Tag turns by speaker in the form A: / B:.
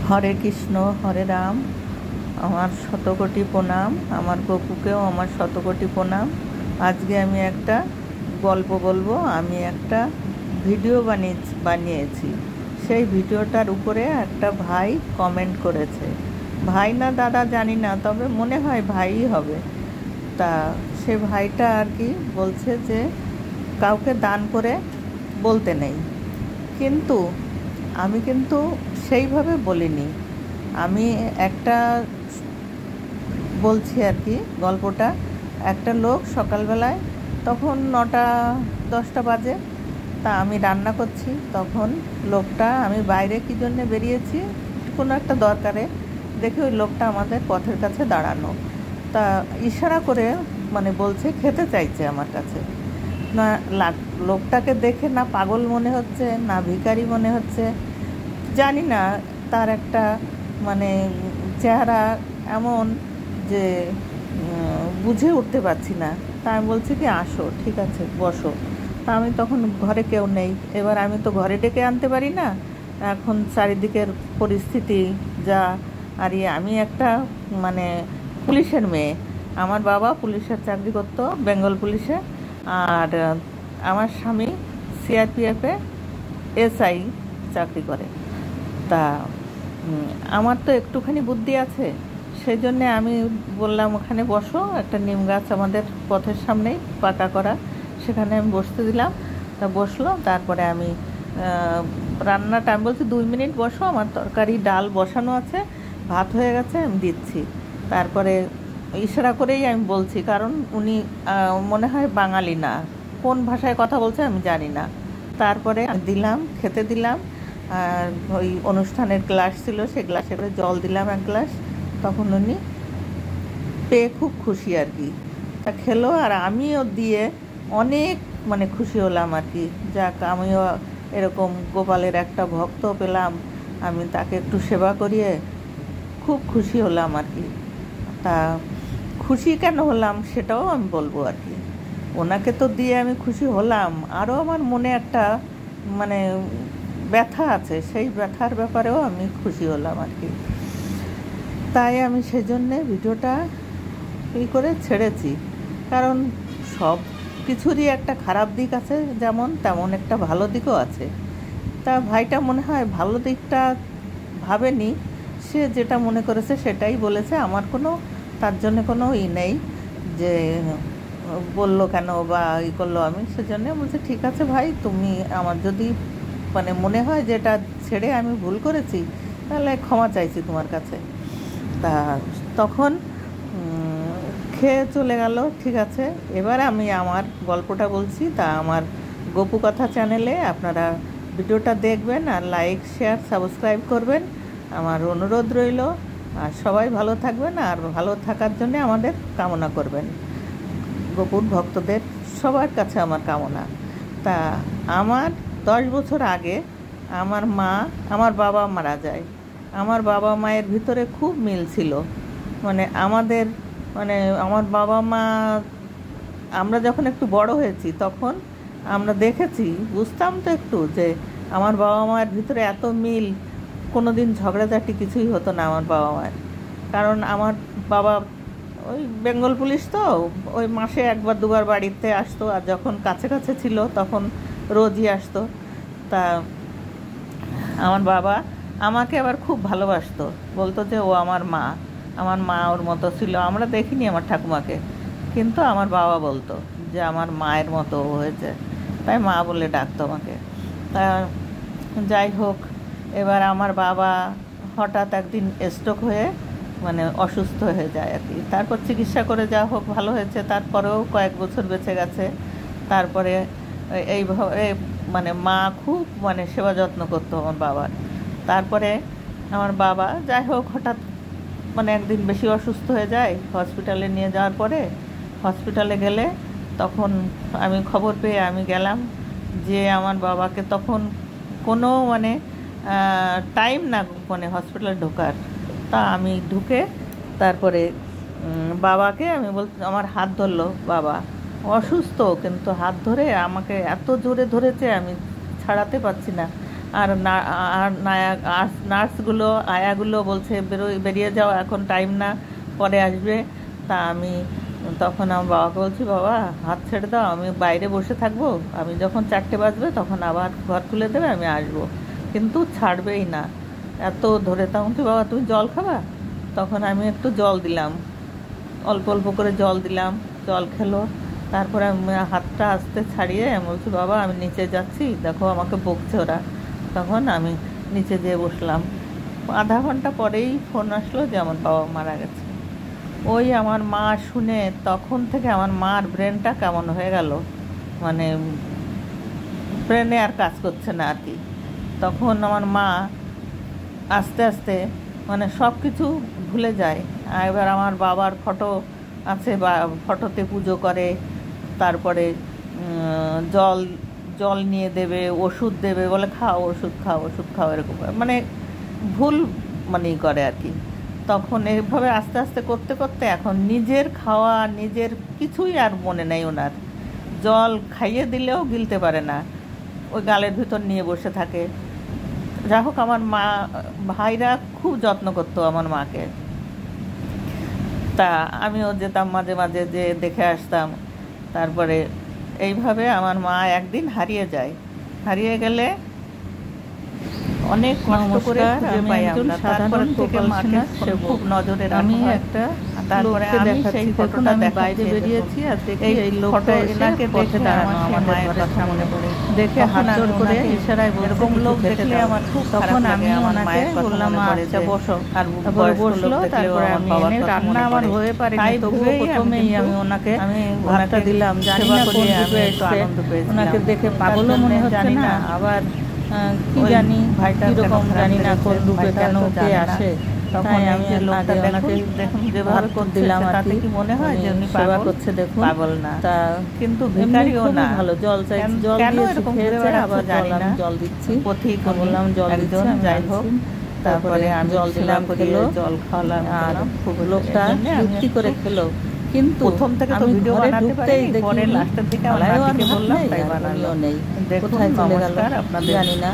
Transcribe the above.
A: হরে কৃষ্ণ হরে রাম। আমার শতকোটি প্রণাম। আমার গপুকেও আমার শতকোটি প্রণাম। আজকে আমি একটা গল্প বলবো। আমি একটা ভিডিও বানিয়েছি। সেই ভিডিওটার উপরে একটা ভাই কমেন্ট করেছে। ভাই না দাদা জানি না, তবে মনে হয় ভাইই হবে। তা সে ভাইটা আর কি বলছে যে কাউকে দান করে বলতে নেই, কিন্তু আমি কিন্তু সেইভাবে বলিনি। আমি একটা বলছি আর কি গল্পটা। একটা লোক সকালবেলায়, তখন 9টা-10টা বাজে, তা আমি রান্না করছি। তখন লোকটা, আমি বাইরে কী জন্যে বেরিয়েছি কোনো একটা দরকারে, দেখি ওই লোকটা আমাদের পথের কাছে দাঁড়ানো। তা ইশারা করে মানে বলছে, খেতে চাইছে আমার কাছে। না, লোকটাকে দেখে না পাগল মনে হচ্ছে না ভিখারি মনে হচ্ছে, জানি না। তার একটা মানে চেহারা এমন যে বুঝে উঠতে পারছি না। তা আমি বলছি কি, আসো, ঠিক আছে, বসো। তা আমি তখন ঘরে কেউ নেই। এবার আমি তো ঘরে ডেকে আনতে পারি না, এখন চারিদিকের পরিস্থিতি যা। আর আমি একটা মানে পুলিশের মেয়ে। আমার বাবা পুলিশের চাকরি করতো, বেঙ্গল পুলিশে। আর আমার স্বামী সিআরপিএফে এসআই চাকরি করে। তা আমার তো একটুখানি বুদ্ধি আছে, সেই জন্যে আমি বললাম ওখানে বসো। একটা নিম গাছ আমাদের পথের সামনেই পাকা করা, সেখানে আমি বসতে দিলাম। তা বসলো। তারপরে আমি রান্নাটা, আমি বলছি 2 মিনিট বসো, আমার তরকারি ডাল বসানো আছে, ভাত হয়ে গেছে, আমি দিচ্ছি। তারপরে ইশারা করেই আমি বলছি, কারণ উনি মনে হয় বাঙালি না, কোন ভাষায় কথা বলছে আমি জানি না। তারপরে দিলাম, খেতে দিলাম। আর ওই অনুষ্ঠানের গ্লাস ছিল, সেই গ্লাসে করে জল দিলাম 1 গ্লাস। তখন উনি পেয়ে খুব খুশি আর কি। তা খেলো, আর আমিও দিয়ে অনেক মানে খুশি হলাম আর কি। যাক, আমিও এরকম গোপালের একটা ভক্ত পেলাম, আমি তাকে একটু সেবা করিয়ে খুব খুশি হলাম আর কি। তা খুশি কেন হলাম সেটাও আমি বলবো আর কি। ওনাকে তো দিয়ে আমি খুশি হলাম, আরও আমার মনে একটা মানে ব্যথা আছে, সেই ব্যথার ব্যাপারেও আমি খুশি হলাম আর কি। তাই আমি সেই জন্যে ভিডিওটা করে ছেড়েছি, কারণ সব কিছুরই একটা খারাপ দিক আছে, যেমন তেমন একটা ভালো দিকও আছে। তা ভাইটা মনে হয় ভালো দিকটা ভাবেনি, সে যেটা মনে করেছে সেটাই বলেছে। আমার কোনো তার জন্য কোনো নেই যে বললো কেন বা করলো। আমি সেজন্য বলছি, ঠিক আছে ভাই, তুমি আমার যদি মানে মনে হয় যে এটা ছেড়ে আমি ভুল করেছি, তাহলে ক্ষমা চাইছি তোমার কাছে। তা তখন খেয়ে চলে গেল, ঠিক আছে। এবার আমি আমার গল্পটা বলছি। তা আমার গপু কথা চ্যানেলে আপনারা ভিডিওটা দেখবেন, আর লাইক শেয়ার সাবস্ক্রাইব করবেন, আমার অনুরোধ রইল। আর সবাই ভালো থাকবেন, আর ভালো থাকার জন্য আমাদের কামনা করবেন। গপুর ভক্তদের সবার কাছে আমার কামনা। তা আমার 10 বছর আগে আমার বাবা মারা যায়। আমার বাবা মায়ের ভিতরে খুব মিল ছিল। মানে আমার বাবা মা, আমরা যখন একটু বড় হয়েছি তখন আমরা দেখেছি, বুঝতাম তো একটু, যে আমার বাবা মায়ের ভিতরে এত মিল, কোনো দিন ঝগড়াঝাটি কিছুই হতো না আমার বাবা মায়ের। কারণ আমার বাবা ওই বেঙ্গল পুলিশ, তো ওই মাসে 1-2বার বাড়িতে আসতো, আর যখন কাছে কাছে ছিল তখন রোজই আসতো। তা আমার বাবা আমাকে আবার খুব ভালোবাসতো, বলতো যে ও আমার মা ওর মতো ছিল। আমরা দেখিনি আমার ঠাকুমাকে, কিন্তু আমার বাবা বলতো যে আমার মায়ের মতো হয়েছে, তাই মা বলে ডাকতো আমাকে। তা যাই হোক, এবার আমার বাবা হঠাৎ একদিন স্ট্রোক হয়ে মানে অসুস্থ হয়ে যায় আর কি। তারপর চিকিৎসা করে যা হোক ভালো হয়েছে, তারপরেও কয়েক বছর বেঁচে গেছে। তারপরে এইভাবে মানে মা খুব মানে সেবা যত্ন করতো আমার বাবার। তারপরে আমার বাবা যাই হোক হঠাৎ মানে একদিন বেশি অসুস্থ হয়ে যায়। হসপিটালে নিয়ে যাওয়ার পরে, হসপিটালে গেলে তখন আমি খবর পেয়ে আমি গেলাম, যে আমার বাবাকে তখন কোনো মানে টাইম না মানে হসপিটালে ঢোকার। তা আমি ঢুকে তারপরে বাবাকে আমি আমার হাত ধরলো। বাবা অসুস্থ, কিন্তু হাত ধরে আমাকে এত জোরে ধরেছে, আমি ছাড়াতে পারছি না। আর নার্সগুলো আয়াগুলো বলছে বেরিয়ে যাও, এখন টাইম না, পরে আসবে। তা আমি তখন আমার বাবাকে বলছি, বাবা হাত ছেড়ে দাও, আমি বাইরে বসে থাকবো, আমি যখন 4টে বাজবে তখন আবার ঘর খুলে দেবে, আমি আসবো। কিন্তু ছাড়বেই না, এত ধরে। তখন কি, বাবা তুমি জল খাবা? তখন আমি একটু জল দিলাম, অল্প অল্প করে জল দিলাম, জল খেলো। তারপরে আমি হাতটা আস্তে ছাড়িয়ে আমি বলছি, বাবা আমি নিচে যাচ্ছি, দেখো আমাকে বকছে ওরা। তখন আমি নিচে যেয়ে বসলাম। আধা ঘন্টা পরেই ফোন আসলো যে আমার বাবা মারা গেছে। ওই আমার মা শুনে তখন থেকে আমার মার ব্রেনটা কেমন হয়ে গেল, মানে ব্রেনে আর কাজ করছে না আর কি। তখন আমার মা আস্তে আস্তে মানে সব কিছু ভুলে যায়। আর এবার আমার বাবার ফটো আছে, বা ফটোতে পুজো করে, তারপরে জল জল নিয়ে দেবে, ওষুধ দেবে, বলে খাও ওষুধ খাও, ওষুধ খাও, এরকম মানে ভুল মানেই করে আর কি। তখন এইভাবে আস্তে আস্তে করতে করতে এখন নিজের খাওয়া, নিজের কিছুই আর মনে নেই ওনার। জল খাইয়ে দিলেও গিলতে পারে না, ওই গালের ভিতর নিয়ে বসে থাকে। যাই হোক, আমার মা ভাইরা খুব যত্ন করতো আমার মাকে। তা আমিও যেতাম মাঝে মাঝে, যে দেখে আসতাম। তারপরে এইভাবে আমার মা একদিন হারিয়ে যায়। হারিয়ে গেলে অনেক কষ্ট করে খুঁজে পাই আমরা। তারপরে থেকে মাকে খুব নজরে রাখি একটা। তারপরে আমি সেই ফটোটা বাইরে বেরিয়েছি আর দেখি এই লোকটা এনাকে দেখে দাঁড়ানো, আমার মায়ের কথা মনে পড়ে। দেখে হাত জোড় করে ইশারায় এরকম লোক দেখলে আমার খুব তখন আমি আমার মায়ের বললাম, আচ্ছা বসো। আর বসলো। তারপরে আমি এনে, রান্না আমার হয়ে পারে, তবুও প্রথমেই আমি ওনাকে ভাতটা দিলাম। জানি না কোন রূপে এসছে, ওনাকে দেখে পাগলও মনে হচ্ছে না, আবার কি জানি কিরকম জানি না কোন রূপে কেন কে আসে। তাই আমি ওনাকে দেখুন যেভাবে দিলাম আর কি, মনে হয় যে উনি সেবা করছে, দেখুন পাগল না। তা কিন্তু ভিখারিও না, ভালো জল চাইছি, জল দিয়েছি, খেয়েছে, আবার জানি না জল দিচ্ছি, পথিক বললাম জল দিচ্ছি। যাই হোক, তারপরে আমি জল দিলাম, খেলো, জল খাওয়ালাম। আর লোকটা যুক্তি করে খেলো, কিন্তু প্রথম থেকে তো ভিডিও বানাতে পারিনি, পরে লাস্টের দিকে আমার নাতিকে বললাম, তাই বানালো। কোথায় চলে গেল জানি না।